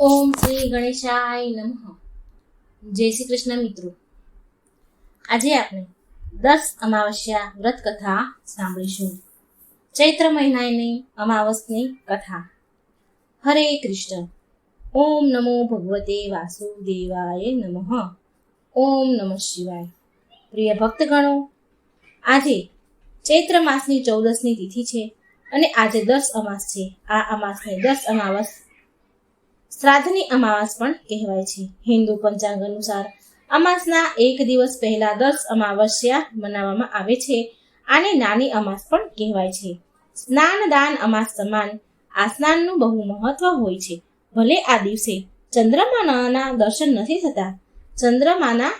ઓમ શ્રી ગણેશાય નમઃ. જય શ્રી કૃષ્ણ મિત્રો. આજે આપણે 10 અમાવસ્યા વ્રત કથા સાંભળીશું. ચૈત્ર મહિનાની અમાવસની કથા. હરે કૃષ્ણ. ઓમ નમો ભગવતે વાસુદેવાય નમઃ. ઓમ નમઃ શિવાય. પ્રિય ભક્તગણો, આજે ચૈત્ર માસની 14મી તિથિ છે અને આજે 10 અમાસ છે. આ અમાસને 10 અમાવસ શ્રાદ્ધની અમાવાસ પણ કહેવાય છે. હિન્દુ પંચાંગ અનુસાર અમાસના એક દિવસ પહેલા 10 અમાવસ્યા મનાવવામાં આવે છે. આને નાની અમાસ પણ કહેવાય છે. સ્નાન દાન અમાસ સમાન આ સ્નાનનું બહુ મહત્વ હોય છે. ભલે આ દિવસે ચંદ્રમાના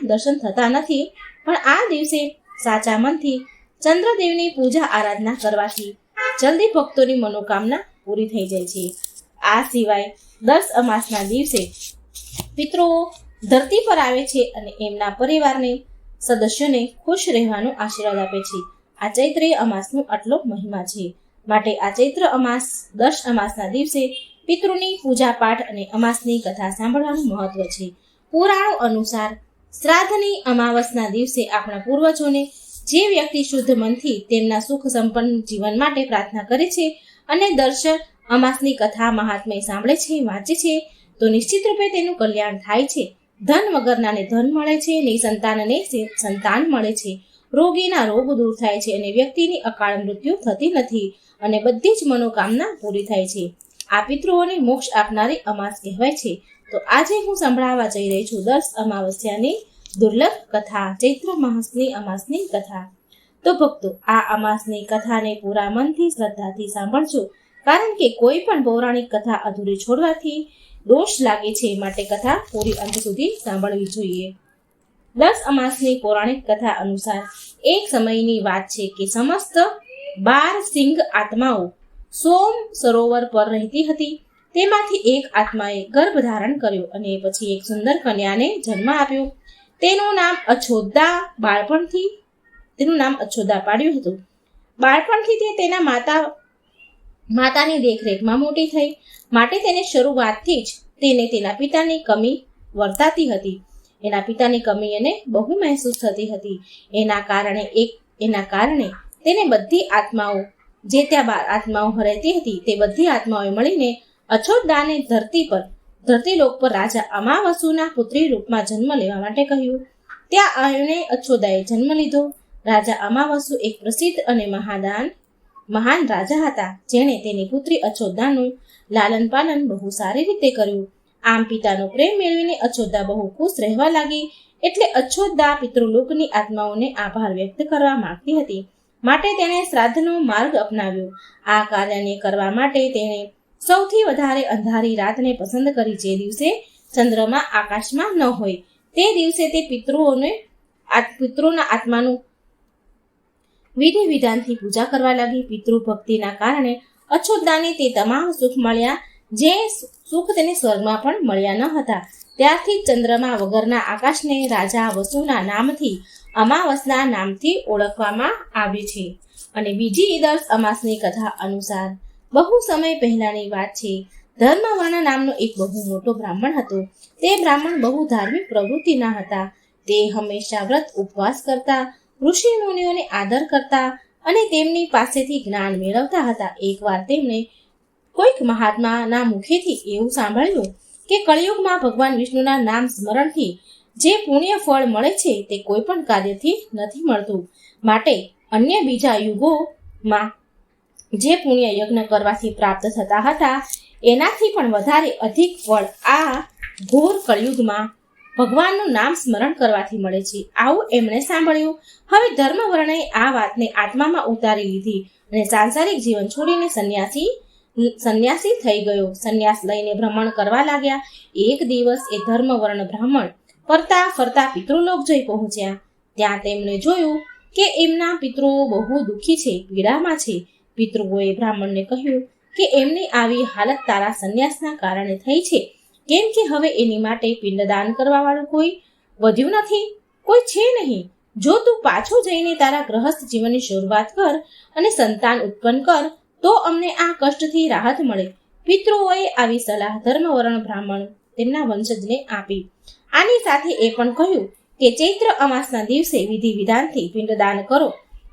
દર્શન થતા નથી, પણ આ દિવસે સાચા મનથી ચંદ્રદેવની પૂજા આરાધના કરવાથી જલ્દી ભક્તોની મનોકામના પૂરી થઈ જાય છે. આ સિવાય 10 અમાસના દિવસે પિતૃઓ ધરતી પર આવે છે અને એમના પરિવારને સદસ્યોને ખુશ રહેવાનો આશીર્વાદ આપે છે. આ ચૈત્રી અમાસનો આટલો મહિમા છે. માટે આ ચૈત્ર અમાસ 10 અમાસના દિવસે પિતૃની પૂજા પાઠ અને અમાસની કથા સાંભળવાનું મહત્વ છે. પુરાણો અનુસાર શ્રાદ્ધની અમાવસના દિવસે આપણા પૂર્વજોને જે વ્યક્તિ શુદ્ધ મનથી તેમના સુખ સંપન્ન જીવન માટે પ્રાર્થના કરે છે અને અમાસની કથા મહાત્મ્ય સાંભળે છે, વાંચે છે, તો નિશ્ચિત રૂપે તેનું કલ્યાણ થાય છે. ધન વગરનાને ધન મળે છે, નિસંતાનને સંતાન મળે છે, રોગીના રોગ દૂર થાય છે અને વ્યક્તિની અકાળ મૃત્યુ થતી નથી અને બધી જ મનોકામના પૂરી થાય છે. આ પિતૃઓને મોક્ષ આપનારી અમાસ કહેવાય છે. તો આજે હું સંભળાવવા જઈ રહી છું 10 અમાવસ્યાની દુર્લભ કથા, ચૈત્ર માસની અમાસની કથા. તો ભક્તો, આ અમાસની કથાને પૂરા મનથી શ્રદ્ધાથી સાંભળજો, કારણ કે કોઈ પણ પૌરાણિક કથા અધૂરી છોડવાથી દોષ લાગે છે. માટે કથા પૂરી અંત સુધી સાંભળવી જોઈએ. 10 અમાસની પૌરાણિક કથા અનુસાર એક સમયની વાત છે કે સમસ્ત 12 સિંહ આત્માઓ સોમ સરોવર પર રહેતી હતી. તેમાંથી એક આત્માએ ગર્ભ ધારણ કર્યો અને પછી એક સુંદર કન્યાને જન્મ આપ્યો. તેનું નામ અછોદા પાડ્યું હતું. બાળપણથી તે તેના માતાની દેખરેખમાં મોટી થઈ, માટે તેને શરૂઆતથી જ તેના પિતાની કમી વર્તાતી હતી. એના પિતાની કમી એને બહુ મહેસૂસ થતી હતી. એના કારણે તેને બધી આત્માઓ, જે ત્યાં આત્માઓ રહેતી હતી, તે બધી આત્માઓએ મળીને અછોદાને ધરતીલોક પર રાજા અમાવસુના પુત્રી રૂપમાં જન્મ લેવા માટે કહ્યું. ત્યાં એણે અછોદાએ જન્મ લીધો. રાજા અમાવસુ એક પ્રસિદ્ધ અને મહાન રાજા હતા, જેણે તેની પુત્રી અછોદાનું લાલન પાલન બહુ સારી રીતે કર્યું. આમ પિતાનો પ્રેમ મેળવીને અછોદા બહુ ખુશ રહેવા લાગી. એટલે અછોદા પિતૃલોકની આત્માઓને આભાર વ્યક્ત કરવા માંગતી હતી, માટે તેણે શ્રાદ્ધનો માર્ગ અપનાવ્યો. આ કાર્યને કરવા માટે તેણે સૌથી વધારે અંધારી રાતને પસંદ કરી. જે દિવસે ચંદ્રમા આકાશમાં ન હોય તે દિવસે તે પિતૃના આત્માનું વિધિ વિધાનથી પૂજા કરવા લાગી. પિતૃ ભક્તિના કારણે અછોદાને તે તમામ સુખ મળ્યા, જે સુખ તેને સ્વર્ગમાં પણ મળ્યા ન હતા. ત્યારથી ચંદ્રમા વગરના આકાશને રાજા વસુના નામથી, અમાવસના નામથી ઓળખવામાં આવે છે. અને બીજી 10 અમાસની કથા અનુસાર બહુ સમય પહેલાની વાત છે. ધર્મવર્ણ નામનો એક બહુ મોટો બ્રાહ્મણ હતો. તે બ્રાહ્મણ બહુ ધાર્મિક પ્રવૃત્તિના હતા. તે હંમેશા વ્રત ઉપવાસ કરતા, ઋષિ મુનિઓને આદર કરતા અને તેમની પાસેથી જ્ઞાન મેળવતા હતા. એકવાર તેમણે કોઈક મહાત્માના મુખેથી એવું સાંભળ્યું કે કળિયુગમાં ભગવાન વિષ્ણુના નામ સ્મરણથી જે પુણ્ય ફળ મળે છે તે કોઈ પણ કાર્યથી નથી મળતું. માટે અન્ય બીજા યુગોમાં જે પુણ્ય યજ્ઞ કરવાથી પ્રાપ્ત થતા હતા, એનાથી પણ વધારે અધિક ફળ આ ઘોર કળિયુગમાં ભગવાનનું નામ સ્મરણ કરવાથી મળે છે. આવું એમણે સાંભળ્યું. હવે ધર્મવર્ણે આ વાતને આત્મામાં ઉતારી લીધી અને સાંસારિક જીવન છોડીને સંન્યાસી થઈ ગયો. સંન્યાસ લઈને ભ્રમણ કરવા લાગ્યા. એક દિવસ એ ધર્મવર્ણ બ્રાહ્મણ ફરતા પિતૃલોક જઈ પહોંચ્યા. ત્યાં તેમણે જોયું કે એમના પિતૃઓ બહુ દુઃખી છે, પીડામાં છે. પિતૃઓએ બ્રાહ્મણને કહ્યું કે એમની આવી હાલત તારા સંન્યાસના કારણે થઈ છે, કેમ કે હવે એની માટે પિંડદાન કરવા વાળું કોઈ વધ્યું નથી, કોઈ છે નહીં. જો તું પાછો જઈને તારા ગ્રહસ્થ જીવનની શરૂઆત કર અને સંતાન ઉત્પન્ન કર, તો અમને આ કષ્ટથી રાહત મળે. પિતૃઓએ આવી સલાહ ધર્મવર્ણ બ્રાહ્મણ તેમના વંશજને આપી. આની સાથે એ પણ કહ્યું કે ચૈત્ર અમાસના દિવસે વિધિ વિધાનથી પિંડદાન કરો.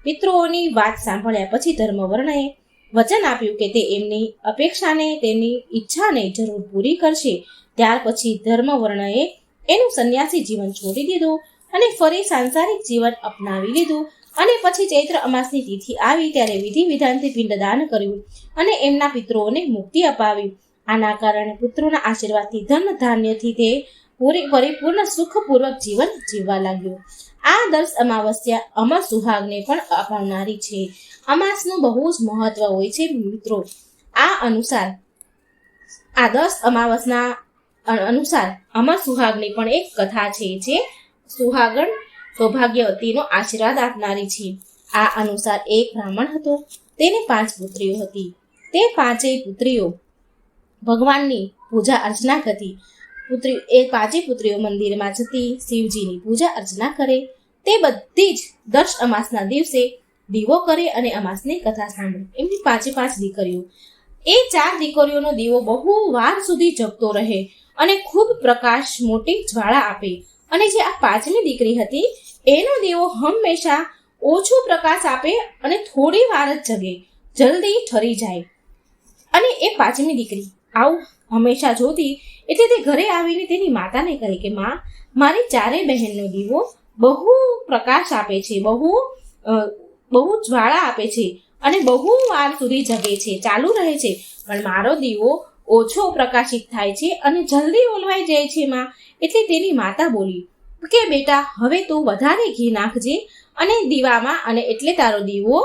પિતૃઓની વાત સાંભળ્યા પછી ધર્મવર્ણએ વચન આપ્યું કે તે એમની અપેક્ષાને, તેમની ઈચ્છાને જરૂર પૂરી કરશે. ત્યાર પછી ધર્મવર્ણએ એનું સંન્યાસી જીવન છોડી દીધું અને ફરી સાંસારિક જીવન અપનાવી લીધું. અને પછી ચૈત્ર અમાસની તિથિ આવી ત્યારે વિધિ વિધાનથી પિંડદાન કર્યું અને એમના પિતૃઓને મુક્તિ અપાવી. આના કારણે પુત્રોના આશીર્વાદથી ધન ધાન્યથી તે પરિપૂર્ણ સુખપૂર્વક જીવન જીવવા લાગ્યો. આ 10 અમાવસ્યા અમર સુહાગને પણ અપાવનારી છે. અમાસનું બહુ જ મહત્વ હોય છે મિત્રો. આ 10 અમાવસના અનુસાર અમર સુહાગની પણ એક કથા છે જે સુહાગણ સૌભાગ્યવતીનો આશીર્વાદ આપનારી છે. આ અનુસાર એક બ્રાહ્મણ હતો, તેને 5 પુત્રીઓ હતી. તે 5 પુત્રીઓ ભગવાનની પૂજા અર્ચના કરતી. એ 5 પુત્રીઓ મંદિરમાં જતી, શિવજીની પૂજા અર્ચના કરે. તે બધી જ 10 અમાસના દિવસે દીવો કરે અને અમાસની કથા સાંભળે. એમની 5 દીકરીઓ. એ 4 દીકરીઓનો દીવો બહુ વાર સુધી જગતો રહે અને ખૂબ પ્રકાશ, મોટી જ્વાળા આપે. અને જે આ 5મી દીકરી હતી એનો દીવો હંમેશા ઓછો પ્રકાશ આપે અને થોડી વાર જ જગે, જલ્દી ઠરી જાય. અને એ 5મી દીકરી આવું હંમેશા જોતી એટલે તે ઘરે આવીને તેની માતાને કહે કે માં, મારી 4 બહેનનો દીવો બહુ પ્રકાશ આપે છે, બહુ જ્વાળા આપે છે અને બહુ વાર સુધી જગે છે, ચાલુ રહે છે, પણ મારો દીવો ઓછો પ્રકાશિત થાય છે અને જલ્દી ઓલવાઈ જાય છે માં. એટલે તેની માતા બોલી કે બેટા, હવે તું વધારે ઘી નાખજે અને દીવામાં, અને એટલે તારો દીવો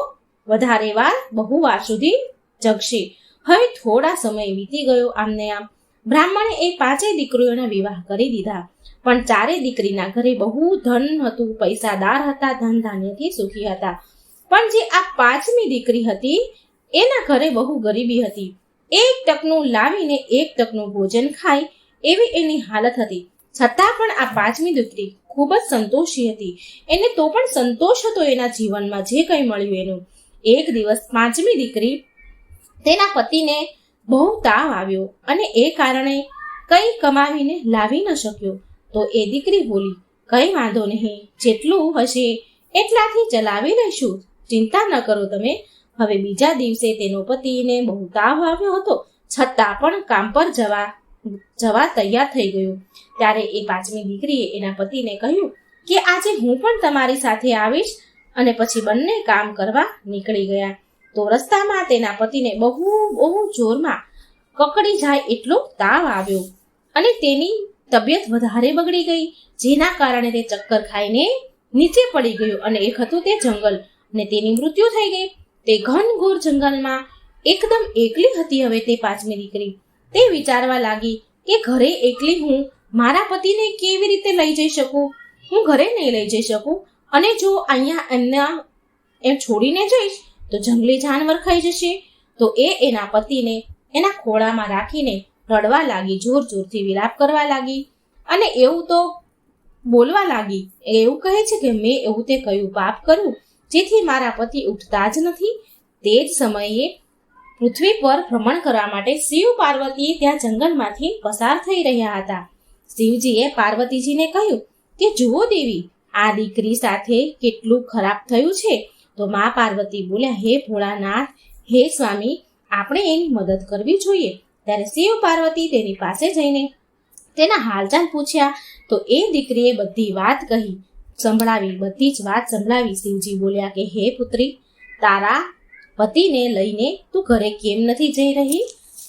વધારે વાર, બહુ વાર સુધી જગશે. હવે થોડા સમય વીતી ગયો. આમને આમ બ્રાહ્મણે એ 5 દીકરીઓના વિવાહ કરી દીધા. પણ 4 દીકરીના ઘરે બહુ ધન હતું, પૈસાદાર હતા, ધન ધાન્યથી સુખી હતા. પણ જે આ 5મી દીકરી હતી એના ઘરે બહુ ગરીબી હતી. 1 ટકનું લાવીને 1 ટકનું ભોજન ખાય એવી એની હાલત હતી. છતાં પણ આ 5મી દીકરી ખૂબ જ સંતોષી હતી. એને તો પણ સંતોષ હતો એના જીવનમાં જે કંઈ મળ્યું એનું. એક દિવસ 5મી દીકરી તેના પતિને બહુ તાવ આવ્યો અને એ કારણે કંઈ કમાવીને લાવી ન શક્યો. તો એ દીકરી બોલી, કંઈ વાંધો નહીં, જેટલું હશે એટલાથી ચલાવી લઈશું, ચિંતા ન કરો તમે. હવે બીજા દિવસે તેનો પતિને બહુ તાવ આવ્યો હતો, છતાં પણ કામ પર જવા તૈયાર થઈ ગયો. ત્યારે એ 5મી દીકરીએ એના પતિને કહ્યું કે આજે હું પણ તમારી સાથે આવીશ. અને પછી બંને કામ કરવા નીકળી ગયા. તો રસ્તામાં તેના પતિને બહુ જોરમાં કકડી જાય એટલો તાવ આવ્યો અને તેની તબિયત વધારે બગડી ગઈ, જેના કારણે તે ચક્કર ખાઈને નીચે પડી ગયો. અને એક હતું તે જંગલ અને તેની મૃત્યુ થઈ ગઈ. તે ઘનઘોર જંગલમાં એકદમ એકલી હતી. હવે તે 5મી દીકરી તે વિચારવા લાગી કે ઘરે એકલી હું મારા પતિને કેવી રીતે લઈ જઈ શકું? હું ઘરે નહીં લઈ જઈ શકું, અને જો અહીંયા એમ છોડીને જઈશ તો જંગલી જાનવર ખાઈ જશે. તો એ એના પતિને એના ખોળામાં રાખીને રડવા લાગી, જોર જોરથી વિલાપ કરવા લાગી અને એવું તો બોલવા લાગી. એવું કહે છે કે મેં એવું તે કયું પાપ કર્યું જેથી મારા પતિ ઉઠતા જ નથી. તે જ સમયે પૃથ્વી પર ભ્રમણ કરવા માટે શિવ પાર્વતી ત્યાં જંગલમાંથી પસાર થઈ રહ્યા હતા. શિવજીએ પાર્વતીજીને કહ્યું કે જુઓ દેવી, આ દીકરી સાથે કેટલું ખરાબ થયું છે. તો મા પાર્વતી બોલ્યા, હે ભોળાનાથ, હે સ્વામી, આપણે એની મદદ કરવી જોઈએ. ત્યારે શિવ પાર્વતી તેની પાસે જઈને તેના હાલચાલ પૂછ્યા. તો એ દીકરીએ બધી વાત કહી, બધી જ વાત સંભળાવી. શિવજી બોલ્યા કે હે પુત્રી, તારા પતિને લઈને તું ઘરે કેમ નથી જઈ રહી?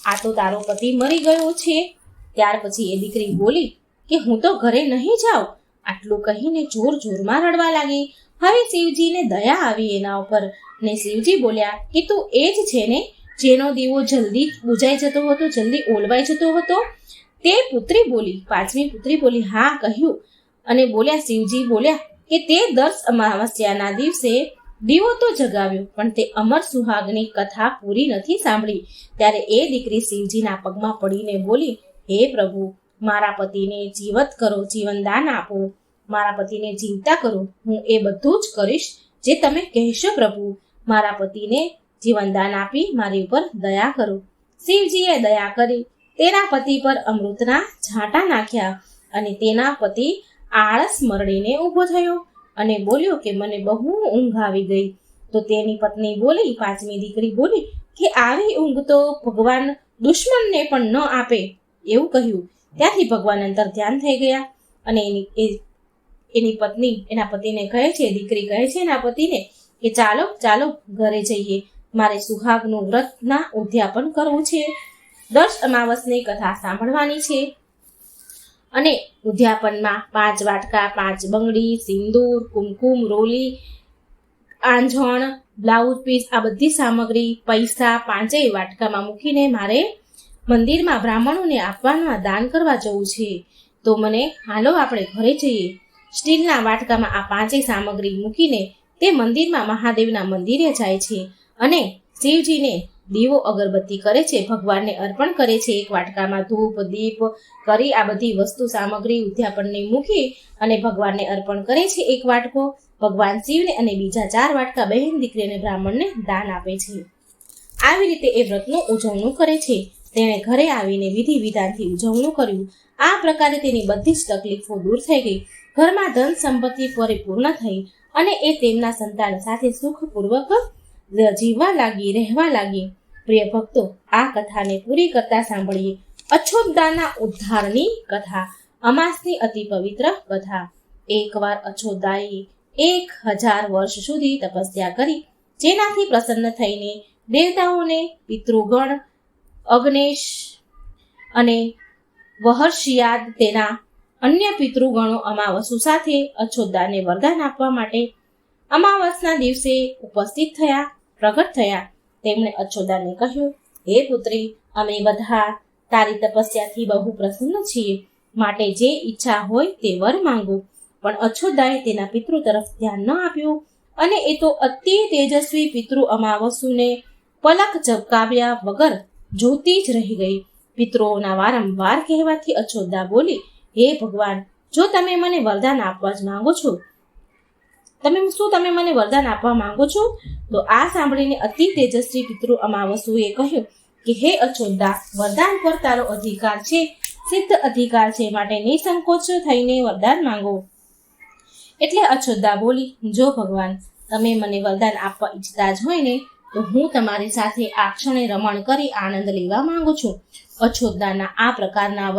આ તો તારો પતિ મરી ગયો છે. ત્યાર પછી એ દીકરી બોલી કે હું તો ઘરે નહીં જાઉં. આટલું કહીને જોરમાં રડવા લાગી. હવે શિવજીને દયા આવી એના ઉપર ને શિવજી બોલ્યા કે તું એ જ છે ને જેનો દીવો જલ્દી બુજાઈ જતો હતો, જલ્દી ઓલવાઈ જતો હતો? તે પુત્રી બોલી, 5મી પુત્રી બોલી, હા કહ્યું. અને બોલ્યા, શિવજી બોલ્યા કે તે 10 અમાવસ્યાના દિવસે દીવો તો જગાવ્યો, પણ તે અમર સુહાગની કથા પૂરી નથી સાંભળી. ત્યારે એ દીકરી શિવજીના પગમાં પડીને બોલી, હે પ્રભુ, મારા પતિને જીવત કરો, જીવનદાન આપો, મારા પતિને જીવતા કરો. હું એ બધું જ કરીશ જે તમે કહેશો પ્રભુ. મારા પતિને જીવનદાન આપી મારી ઉપર દયા કરો. શિવજીએ દયા કરી તેના પતિ પર અમૃતના છાંટા નાખ્યા અને તેના પતિ આળસ મરડીને ઊભો થયો અને બોલ્યો કે મને બહુ ઊંઘ આવી ગઈ. તો તેની પત્ની બોલી, પાંચમી દીકરી બોલી કે આવી ઊંઘ તો ભગવાન દુશ્મનને પણ ન આપે એવું કહ્યું. ત્યાંથી ભગવાન અંતર ધ્યાન થઈ ગયા અને એની પત્ની એના પતિને કહે છે, દીકરી કહે છે એના પતિને કે ચાલો ચાલો ઘરે જઈએ, મારે સુહાગનું વ્રતના ઉદ્યાપન કરવું છે, 10 અમાવસની કથા સાંભળવાની છે. અને ઉદ્યાપનમાં 5 વાટકા, 5 બંગડી, સિંદૂર, કુમકુમ, રોલી, આંજણ, બ્લાઉઝ પીસ, આ બધી સામગ્રી, પૈસા 5 વાટકામાં મૂકીને મારે મંદિરમાં બ્રાહ્મણોને આપવાના દાન કરવા જવું છે. તો મને હાલો આપણે ઘરે જઈએ. સ્ટીલના વાટકામાં આ 5 સામગ્રી મૂકીને તે મંદિરમાં મહાદેવના મંદિરે જાય છે અને શિવજીને દીવો અગરબત્તી કરે છે, ભગવાનને અર્પણ કરે છે. 1 વાટકામાં ધૂપ, દીપ કરી આ બધી વસ્તુ સામગ્રી ઉદ્યાપનની મૂકી અને ભગવાનને અર્પણ કરે છે. 1 વાટકો ભગવાન શિવને અને બીજા 4 વાટકા બહેન દીકરી અને બ્રાહ્મણને દાન આપે છે. આવી રીતે એ વ્રતનું ઉજવણું કરે છે. તેણે ઘરે આવીને વિધિ વિધાનથી ઉજવણું કર્યું. આ પ્રકારે તેની બધી જ તકલીફો દૂર થઈ ગઈ. ઘરમાં ધન સંપત્તિ પરિપૂર્ણ થઈ અને એ તેમના સંતાન સાથે સુખપૂર્વક રહેવા લાગી. પ્રિય ભક્તો, આ કથાને પૂરી કરતા સાંભળીએ અછોદાના ઉદ્ધારની કથા, અમાસની અતિ પવિત્ર કથા. એકવાર અછોદાએ 1000 વર્ષ સુધી તપસ્યા કરી, જેનાથી પ્રસન્ન થઈને દેવતાઓને, પિતૃગણ અગ્નેશ અને વહર્ષિયાદ તેના અન્ય પિતૃગણો અમાવસુ સાથે અછોદાને વરદાન આપવા માટે અમાવસના દિવસે ઉપસ્થિત થયા, પ્રગટ થયા. તેમણે અછોદાને કહ્યું, હે પુત્રી, અમે બધા તારી તપસ્યાથી બહુ પ્રસન્ન છીએ, માટે જે ઈચ્છા હોય તે વર માંગો. પણ અછોદાએ તેના પિતૃ તરફ ધ્યાન ન આપ્યું અને એ તો અતિ તેજસ્વી પિતૃ અમાવસુને પલક ઝબકાવ્યા વગર જોતી જ રહી ગઈ. પિતૃઓના વારંવાર કહેવાથી અછોદા બોલી, હે ભગવાન, જો તમે મને વરદાન આપવા જ માંગો છો, તમે મને વરદાન આપવા માંગો છો? તો આ સાંભળીને અતિ તેજસ્વી પિતૃ અમાવસુએ કહ્યું કે હે અછોદા, વરદાન પર તારો અધિકાર છે, સિદ્ધ અધિકાર છે, માટે નિસંકોચ થઈને વરદાન માંગો. એટલે અછોદા બોલી, જો ભગવાન, તમે મને વરદાન આપવા ઈચ્છતા જ હોય ને, તો હું તમારી સાથે આ ક્ષણે રમણ કરી આનંદ લેવા માંગુ છું. અછોદાના આ પ્રકારના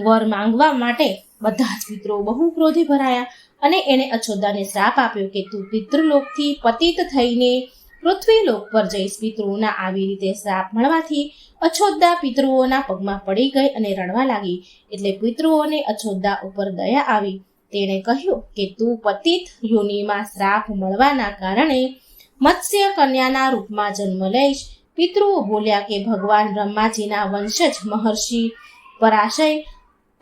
વર માંગવા માટે બધા જ પિતૃઓ બહુ ક્રોધે ભરાયા અને એણે અછોદાને શ્રાપ આપ્યો કે તું પિતૃલોકથી પતિત થઈને પૃથ્વીલોક પર જઈશ. પિતૃઓના આવી રીતે શ્રાપ મળવાથી અછોદા પિતૃઓના પગમાં પડી ગઈ અને રડવા લાગી. એટલે પિતૃઓને અછોદા ઉપર દયા આવી. તેણે કહ્યું કે તું પતિત યોનિમાં શ્રાપ મળવાના કારણે મત્સ્ય કન્યાના રૂપમાં જન્મ લઈશ. પિતૃઓ બોલ્યા કે ભગવાન બ્રહ્માજીના વંશજ મહર્ષિ પરાશય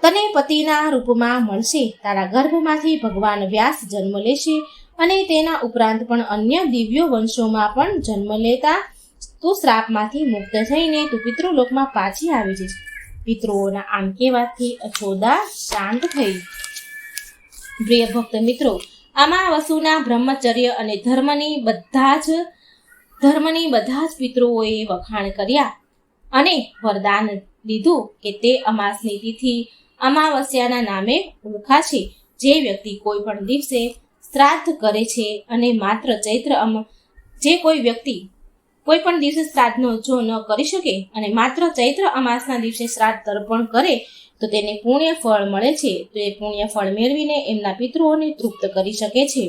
તને પતિના રૂપમાં મળશે. તારા ગર્ભમાંથી ભગવાન વ્યાસ જન્મ લેશે અને તેના ઉપરાંત પણ અન્ય દિવ્ય વંશોમાં પણ જન્મ લેતા તું શ્રાપમાંથી મુક્ત થઈને તું પિતૃલોકમાં પાછી આવી જઈશ. પિતૃઓના આમ કહેવાથી અછોદા શાંત થઈ. પ્રિય ભક્ત મિત્રો, અમાવસુના બ્રહ્મચર્ય અને ધર્મની બધા જ પિતૃઓએ વખાણ કર્યા અને વરદાન લીધું કે તે અમાસની તિથિ અમાવસ્યાના નામે ઓળખાશે. જે વ્યક્તિ કોઈ પણ દિવસે શ્રાદ્ધ કરે છે અને માત્ર કોઈ વ્યક્તિ કોઈ પણ દિવસે શ્રાદ્ધનો જો ન કરી શકે અને માત્ર ચૈત્ર અમાસના દિવસે શ્રાદ્ધ તર્પણ કરે તો તેને પુણ્ય ફળ મળે છે. તો એ પુણ્ય ફળ મેળવીને એમના પિતૃઓને તૃપ્ત કરી શકે છે.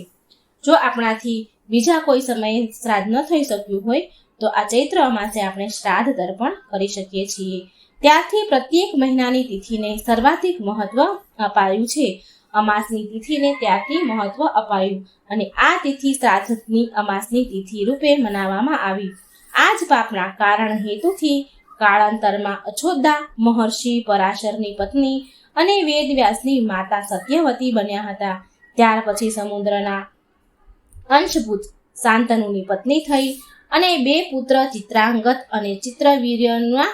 જો આપણાથી બીજા કોઈ સમયે શ્રાદ્ધ ન થઈ શક્યું હોય તો આ ચૈત્ર અમાસે આપણે શ્રાદ્ધ તર્પણ કરી શકીએ છીએ. ત્યારથી પ્રત્યેક મહિનાની તિથિને સર્વાધિક મહત્વ અપાયું છે. અમાસની તિથિને ત્યારથી મહત્વ અપાયું અને આ તિથિ શ્રાદ્ધની અમાસની તિથિ રૂપે મનાવવામાં આવી. આ જ પાપના કારણ હેતુથી કાળાંતરમાં અછોદા મહર્ષિ પરાશરની પત્ની અને વેદવ્યાસની માતા સત્યવતી બન્યા હતા. ત્યાર પછી સમુદ્રના અંશભૂત શાંતનુની પત્ની થઈ અને 2 પુત્ર ચિત્રાંગત અને ચિત્રવીર્યના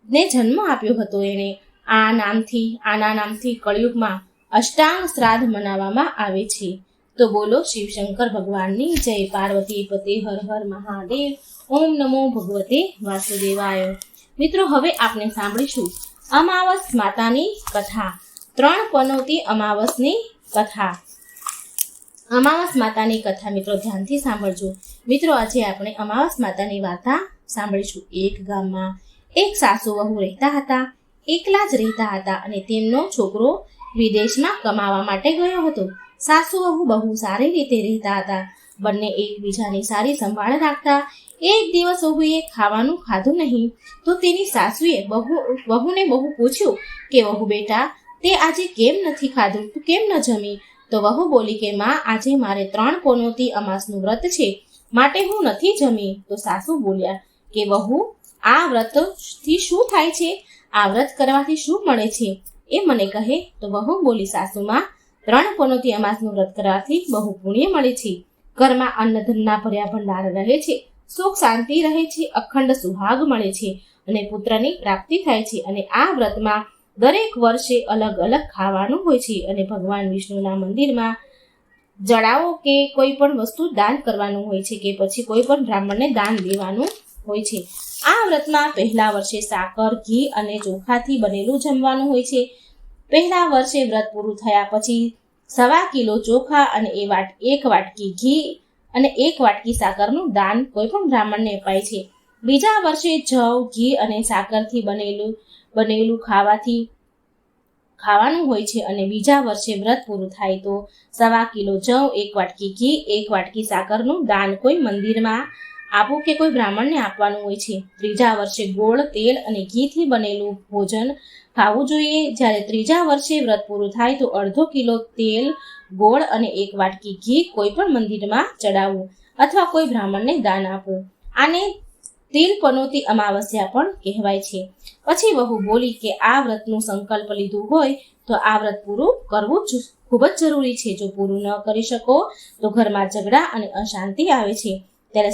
ને જન્મ આપ્યો હતો. એણે આના નામથી કળિયુગમાં અષ્ટાંગ શ્રાદ્ધ મનાવવામાં આવે છે. તો બોલો શિવશંકર ભગવાનની જય. પાર્વતી પતે હર હર મહાદેવ. ઓમ નમો ભગવતે વાસુદેવાય. મિત્રો, હવે આપણે સાંભળીશું અમાવસ માતાની કથા. 3 પનોતી અમાવસની કથા. અમાવસ માતાની કથા મિત્રો ધ્યાનથી સાંભળજો. મિત્રો, આજે આપણે અમાવસ માતાની વાર્તા સાંભળીશું. એક ગામમાં એક સાસુ વહુ રહેતા હતા. એકલા જ રહેતા હતા અને તેમનો છોકરો વિદેશમાં કમાવા માટે ગયો હતો. સાસુ વહુ બહુ સારી રીતે રહેતા હતા. બંને એકબીજાની સારી સંભાળ રાખતા. એક દિવસ વહુએ ખાવાનું ખાધું નહીં તો તેની સાસુએ વહુને બહુ પૂછ્યું કે વહુ બેટા, તે આજે કેમ નથી ખાધું? તું કેમ ન જમી? તો વહુ બોલી કે માં, આજે મારે 3 પનોતી અમાસનું વ્રત છે, માટે હું નથી જમી. તો સાસુ બોલ્યા કે વહુ, આ વ્રતથી શું થાય છે? આ વ્રત કરવાથી શું મળે છે એ મને કહે. તો વહુ બોલી, સાસુમાં, 3 પનોતી અમાસનું વ્રત કરવાથી બહુ પુણ્ય મળે છે. ઘરમાં અન્નધનના ભર્યા ભંડાર રહે છે, સુખ શાંતિ રહે છે, અખંડ સુહાગ મળે છે અને પુત્રની પ્રાપ્તિ થાય છે. અને આ વ્રતમાં દરેક વર્ષે અલગ અલગ ખાવાનું હોય છે અને ભગવાન વિષ્ણુના મંદિરમાં જડાવો કે કોઈ પણ વસ્તુ દાન કરવાનું હોય છે કે પછી કોઈ પણ બ્રાહ્મણને દાન દેવાનું હોય છે. આ વ્રતમાં પહેલા વર્ષે સાકર, ઘી અને ચોખાથી બનેલું જમવાનું હોય છે. પહેલા વર્ષે વ્રત પૂરું થયા પછી 1.25 કિલો ચોખા અને 1 વાટકી ઘી અને 1 વાટકી સાકરનું દાન કોઈ પણ બ્રાહ્મણને અપાય છે. બીજા વર્ષે જવ, ઘી અને સાકરથી બનેલું ખાવાનું હોય છે અને બીજા વર્ષે વ્રત પૂરું થાય તો 1.25 કિલો જવ, 1 વાટકી ઘી, 1 વાટકી સાકરનું દાન કોઈ મંદિરમાં આપવું કે કોઈ બ્રાહ્મણને આપવાનું હોય છે. ત્રીજા વર્ષે ગોળ, તેલ અને ઘીથી બનેલું ભોજન ખાવું જોઈએ. જ્યારે ત્રીજા વર્ષે વ્રત પૂરું થાય તો 1/2 કિલો તેલ, ગોળ અને 1 વાટકી ઘી કોઈ પણ મંદિરમાં ચડાવવું અથવા કોઈ બ્રાહ્મણને દાન આપવું. આને તિલ પનોતી અમાવસ્યા પણ કહેવાય છે. પછી વહુ બોલી કે આ વ્રતનું સંકલ્પ લીધું હોય તો આ વ્રત પૂરું કરવું ખૂબ જ જરૂરી છે. જો પૂરું ન કરી શકો તો ઘરમાં ઝઘડા અને અશાંતિ આવે છે. ત્યારે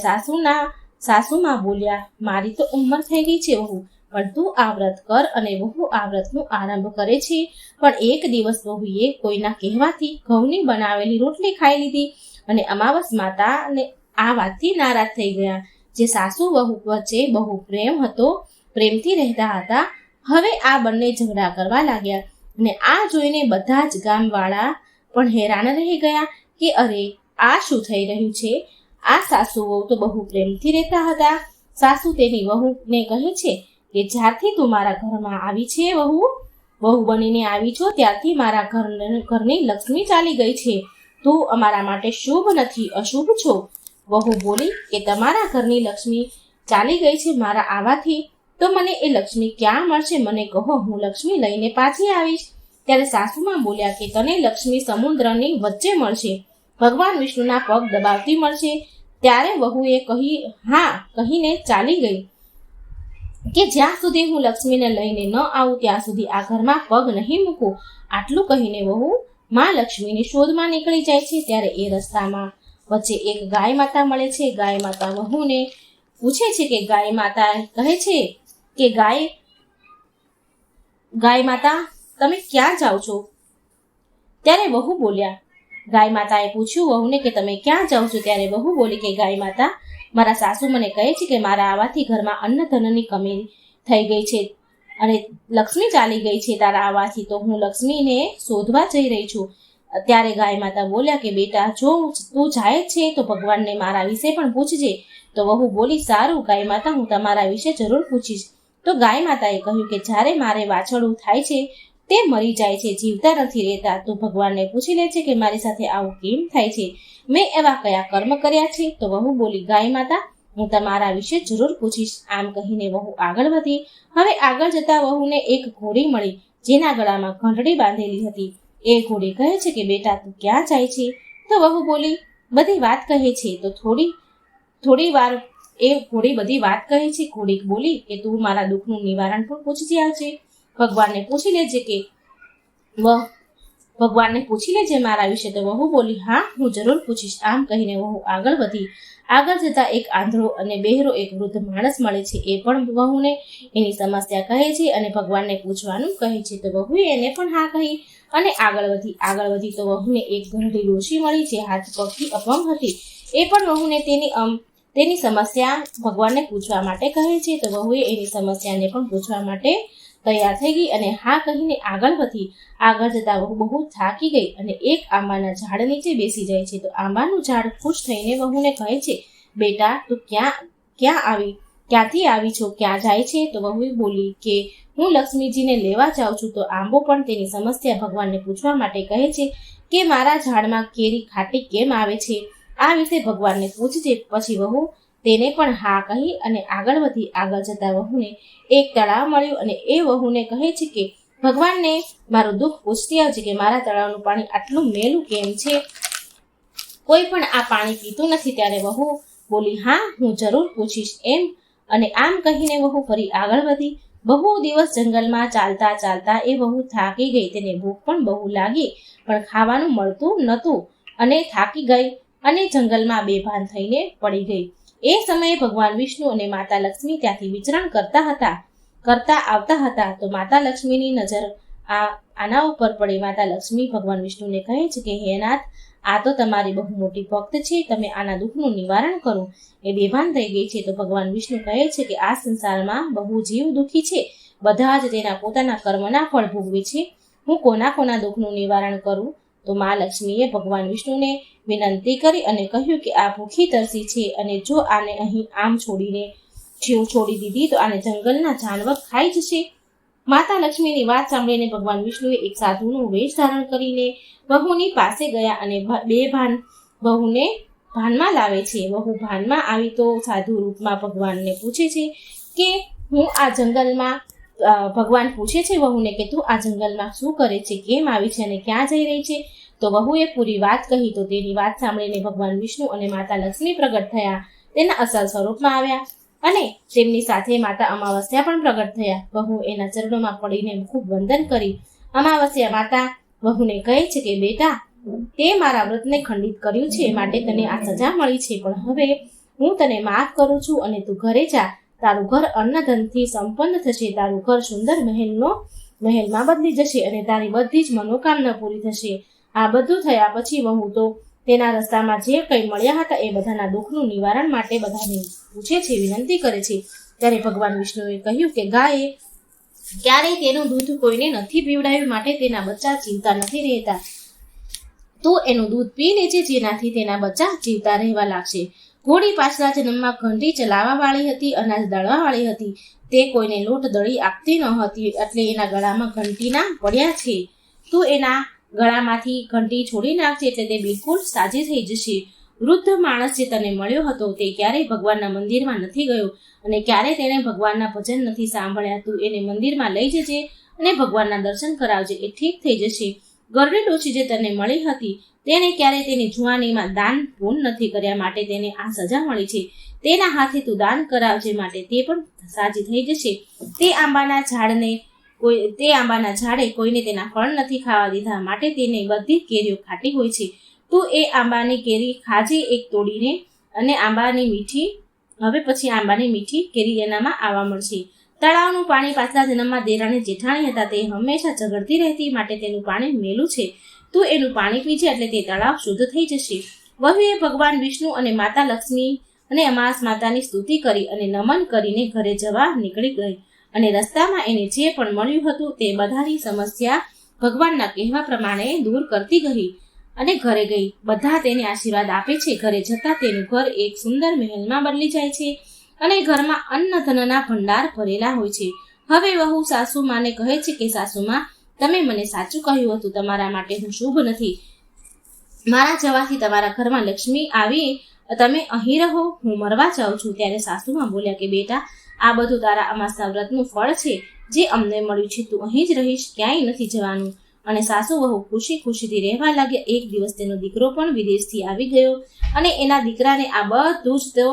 સાસુમાં બોલ્યા, મારી તો ઉંમર થઈ ગઈ છે વહુ, પણ તું આ વ્રત કર. અને વહુ આ વ્રતનો આરંભ કરે છે. પણ એક દિવસ વહુએ કોઈના કહેવાથી ઘઉંની બનાવેલી રોટલી ખાઈ લીધી અને અમાવસ માતાને આ વાતથી નારાજ થઈ ગયા. જે સાસુ વહુ વચ્ચે બહુ પ્રેમ હતો, પ્રેમથી રહેતા હતા, હવે આ બંને ઝઘડા કરવા લાગ્યા. અને આ જોઈને બધા જ ગામવાળા પણ હેરાન રહી ગયા કે અરે, આ શું થઈ રહ્યું છે? આ સાસુ વહુ તો બહુ પ્રેમથી રહેતા હતા. સાસુ તેની વહુને કહે છે કે જ્યારથી તું મારા ઘરમાં આવી છે વહુ બનીને આવી છો, ત્યારથી મારા ઘરની લક્ષ્મી ચાલી ગઈ છે. તું અમારા માટે શુભ નથી, અશુભ છો. વહુ બોલી કે તમારા ઘરની લક્ષ્મી ચાલી ગઈ છે મારા આવવાથી, તો મને એ લક્ષ્મી ક્યાં મળશે? મને કહો, હું લક્ષ્મી લઈને પાછી આવીશ. ત્યારે સાસુમાં બોલ્યા કે તને લક્ષ્મી સમુદ્રની વચ્ચે મળશે, ભગવાન વિષ્ણુના પગ દબાવતી મળશે. ત્યારે વહુએ કહીને ચાલી ગઈ કે જ્યાં સુધી હું લક્ષ્મીને લઈને ન આવું ત્યાં સુધી આ ઘરમાં પગ નહીં મૂકું. આટલું કહીને વહુ માં લક્ષ્મીની શોધમાં નીકળી જાય છે. ત્યારે એ રસ્તામાં વચ્ચે એક ગાય માતા મળે છે. ગાય માતા વહુને પૂછે છે કે ગાય માતા કહે છે કે ગાય માતા, તમે ક્યાં જાઓ છો? ત્યારે વહુ બોલ્યા, ગાય માતાએ પૂછ્યું વહુને કે તમે ક્યાં જાઓ છો? ત્યારે વહુ બોલી કે ગાય માતા, મારા સાસુ મને કહે છે કે મારા આવવાથી ઘરમાં અન્ન ધનની કમી થઈ ગઈ છે અને લક્ષ્મી ચાલી ગઈ છે તારા આવવાથી, તો હું લક્ષ્મીને શોધવા જઈ રહી છું. ત્યારે ગાય માતા બોલ્યા કે બેટા, જો તું જાય છે તો ભગવાનને મારા વિશે પણ પૂછજે. તો વહુ બોલી, સારું ગાય માતા, હું તમારા વિશે જરૂર પૂછીશ. તો ગાય માતાએ કહ્યું કે જ્યારે મારે વાછરડું થાય છે તે મરી જાય છે, જીવતા નથી રહેતા, તો ભગવાનને પૂછી લે છે કે મારી સાથે આવું કેમ થાય છે? મેં એવા કયા કર્મ કર્યા છે? તો વહુ બોલી, ગાય માતા, હું તમારા વિશે જરૂર પૂછીશ. આમ કહીને વહુ આગળ વધી. હવે આગળ જતા વહુને એક ઘોડી મળી જેના ગળામાં ઘંટડી બાંધેલી હતી. એ ઘોડી કહે છે કે બેટા, તું ક્યાં જાય છે? તો વહુ બોલી, બધી વાત કહે છે. તો થોડી વાર એ ઘોડી બધી વાત કહે છે. ઘોડી બોલી કે તું મારા દુઃખનું નિવારણ પણ પૂછજે આવજે, ભગવાનને પૂછી લેજે મારા વિશે. તો વહુ બોલી, હા, હું જરૂર પૂછીશ. આમ કહીને વહુ આગળ વધી. આગળ જતા એક આંધળો અને બહેરો એક વૃદ્ધ માણસ મળે છે. એ પણ વહુને એની સમસ્યા કહે છે અને ભગવાનને પૂછવાનું કહે છે. તો વહુએ એને પણ હા કહી અને આગળ વધી તો વહુને એક ઘરડી ડોશી મળી જે હાથ પગથી અપંગ હતી. એ પણ વહુને તેની સમસ્યા ભગવાનને પૂછવા માટે કહે છે. તો વહુએ એની સમસ્યાને પણ પૂછવા માટે તૈયાર થઈ ગઈ અને હા કહીને આગળ વધી. આગળ જતા વહુ બહુ થાકી ગઈ અને એક આંબાના ઝાડ નીચે બેસી જાય છે. તો આંબાનું ઝાડ ખુશ થઈને વહુને કહે છે, બેટા તું ક્યાંથી આવી છો, ક્યાં જાય છે? તો વહુ બોલી કે હું લક્ષ્મીજીને લેવા જાઉં છું. તો આંબો પણ તેની સમસ્યા ભગવાનને પૂછવા માટે કહે છે કે મારા ઝાડમાં કેરી ખાટી કેમ આવે છે, આ વિશે ભગવાનને પૂછજે. પછી વહુ તેને પણ હા કહી અને આગળ વધી. આગળ જતા વહુને એક તળાવ મળ્યું અને એ વહુને કહે છે કે ભગવાનને મારું દુઃખ પૂછતી આવજે કે મારા તળાવનું પાણી આટલું મેલું કેમ છે, કોઈ પણ આ પાણી પીતું નથી. ત્યારે વહુ બોલી હા હું જરૂર પૂછીશ એમ. અને આમ કહીને વહુ ફરી આગળ વધી. બહુ દિવસ જંગલમાં ચાલતા ચાલતા એ વહુ થાકી ગઈ. તેને ભૂખ પણ બહુ લાગી, પણ ખાવાનું મળતું નહોતું અને થાકી ગઈ અને જંગલમાં બેભાન થઈને પડી ગઈ. એ સમયે ભગવાન વિષ્ણુ અને માતા લક્ષ્મી ત્યાંથી વિચરણ કરતા આવતા હતા. તો માતા લક્ષ્મીની નજર આના ઉપર પડી. માતા લક્ષ્મી ભગવાન વિષ્ણુને કહે છે કે હે નાથ, આ તો તમારી બહુ મોટી ભક્ત છે, તમે આના દુઃખનું નિવારણ કરો. એ બેભાન થઈ ગઈ છે. તો ભગવાન વિષ્ણુ કહે છે કે આ સંસારમાં બહુ જીવ દુઃખી છે, બધા જ તેના પોતાના કર્મના ફળ ભોગવે છે. હું કોના દુઃખનું નિવારણ કરું? તો મા લક્ષ્મીએ ભગવાન વિષ્ણુને વિનંતી કરી અને કહ્યું કે આ ભૂખી તરસી છે અને જો આને અહીં આમ છોડી દીધી તો આને જંગલના જાનવર ખાઈ જશે. માતા લક્ષ્મીની વાત સાંભળીને ભગવાન વિષ્ણુએ એક સાધુનું વેશ ધારણ કરીને વહુની પાસે ગયા અને વહુને ભાનમાં લાવે છે. વહુ ભાનમાં આવી તો સાધુ રૂપમાં ભગવાનને પૂછે છે કે હું આ જંગલમાં ભગવાન પૂછે છે વહુને કે તું આ જંગલમાં શું કરે છે, કેમ આવી છે અને ક્યાં જઈ રહી છે? તો વહુએ પૂરી વાત કહી. તો તેની વાત સાંભળીને ભગવાન વિષ્ણુ અને માતા લક્ષ્મી પ્રગટ થયા, તેના અસલ સ્વરૂપમાં આવ્યા અને તેમની સાથે માતા અમાવસ્યા પણ પ્રગટ થયા. વહુ એના ચરણોમાં પડીને ખૂબ વંદન કરી. અમાવસ્યા માતા વહુને કહે છે કે બેટા, તે મારા વ્રતને ખંડિત કર્યું છે, માટે તને આ સજા મળી છે, પણ હવે હું તને માફ કરું છું અને તું ઘરે જા. તારું ઘર અન્નધનથી સંપન્ન થશે, તારું ઘર સુંદર મહેલમાં બદલી જશે અને તારી બધી જ મનોકામના પૂરી થશે. આ બધું થયા પછી વહુ તો તેના રસ્તામાં જે કંઈ મળ્યા હતા એ બધાના દુઃખનું નિવારણ માટે બધાને પૂછે છે, વિનંતી કરે છે. ત્યારે ભગવાન વિષ્ણુએ કહ્યું કે ગાયે ક્યારેય તેનું દૂધ કોઈને નથી પીવડાવ્યું, માટે તેના બચ્ચા જીવતા નથી રહેતા. તું એનું દૂધ પી લેજે, જેનાથી તેના બચ્ચા જીવતા રહેવા લાગશે. ઘોડી પાછલા જન્મમાં ઘંટી ચલાવવા વાળી હતી, અનાજ દળવા વાળી હતી. તે કોઈને લોટ દળી આપતી ન હતી, એટલે એના ગળામાં ઘંટીના પડ્યા છે. તું એના ગળામાંથી ઘંટી છોડી નાખજે, એટલે તે બિલકુલ સાજી થઈ જશે. વૃદ્ધ માણસ જે તને મળ્યો હતો તે ક્યારેય ભગવાનના મંદિરમાં નથી ગયો અને ક્યારેય તેણે ભગવાનના ભજન નથી સાંભળ્યા. તું એને મંદિરમાં લઈ જજે અને ભગવાનના દર્શન કરાવજે, એ ઠીક થઈ જશે. ગરડી ડોશી જે તને મળી હતી તેણે ક્યારેય તેની જુવાનીમાં દાન પૂર્ણ નથી કર્યા, માટે તેને આ સજા મળી છે. તેના હાથે તું દાન કરાવજે, માટે તે પણ સાજી થઈ જશે. તે આંબાના ઝાડે કોઈને તેના ફળ નથી ખાવા દીધા, માટે તેની બધી કેરીઓ ખાટી હોય છે. તું એ આંબાની કેરી ખાજે એક તોડીને, અને આંબાની મીઠી કેરી એનામાં આવવા મળશે. તળાવનું પાણી પાછલા જન્મમાં દેરાણી જેઠાણી હતા, તે હંમેશા ઝઘડતી રહેતી, માટે તેનું પાણી મેલું છે. તું એનું પાણી પીજે, એટલે તે તળાવ શુદ્ધ થઈ જશે. વહુએ ભગવાન વિષ્ણુ અને માતા લક્ષ્મી અને અમાસ માતાની સ્તુતિ કરી અને નમન કરીને ઘરે જવા નીકળી ગઈ. અને રસ્તામાં એને જે પણ મળ્યું હતું તે બધાની સમસ્યા ભગવાનના કહેવા પ્રમાણે દૂર કરતી ગઈ અને ઘરે ગઈ. બધા તેને આશીર્વાદ આપે છે. ઘરે જતા તેનું ઘર એક સુંદર મહેલમાં બદલી જાય છે અને ઘરમાં અન્ન ધનના ભંડાર ભરેલા હોય છે. હવે વહુ સાસુમાને કહે છે કે સાસુમા, તમે મને સાચું કહ્યું હતું, તમારા માટે હું શુભ નથી. મારા જવાથી તમારા ઘરમાં લક્ષ્મી આવી, તમે અહીં રહો, હું મરવા જાઉં છું. ત્યારે સાસુમાં બોલ્યા કે બેટા, આ બધું તારા અમાસના વ્રતનું ફળ છે, જે અમને મળ્યું છે. તું અહીં જ રહીશ, ક્યાંય નથી જવાનું. અને સાસુ વહુ ખુશી ખુશીથી રહેવા લાગ્યા. એક દિવસ તેનો દીકરો પણ વિદેશથી આવી ગયો અને એના દીકરાને આ બધું જ તો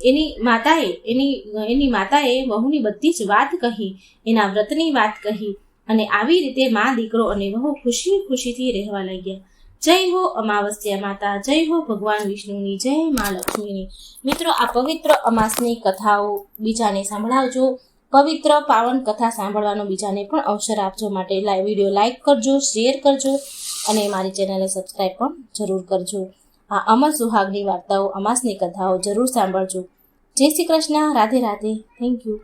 એની માતાએ વહુની બધી જ વાત કહી, એના વ્રતની વાત કહી. અને આવી રીતે મા દીકરો અને વહુ ખુશી ખુશીથી રહેવા લાગ્યા. જય હો અમાવસ્યા માતા, જય હો ભગવાન વિષ્ણુની, જય મા લક્ષ્મીની. મિત્રો, આ પવિત્ર અમાસની કથાઓ બીજાને સંભળાવજો. પવિત્ર પાવન કથા સાંભળવાનો બીજાને પણ અવસર આપજો. માટે વિડીયો લાઈક કરજો, શેર કરજો અને મારી ચેનલને સબસ્ક્રાઈબ પણ જરૂર કરજો. આ અમર સુહાગની વાર્તાઓ, અમાસની કથાઓ જરૂર સાંભળજો. જય શ્રી કૃષ્ણ. રાધે રાધે. Thank you.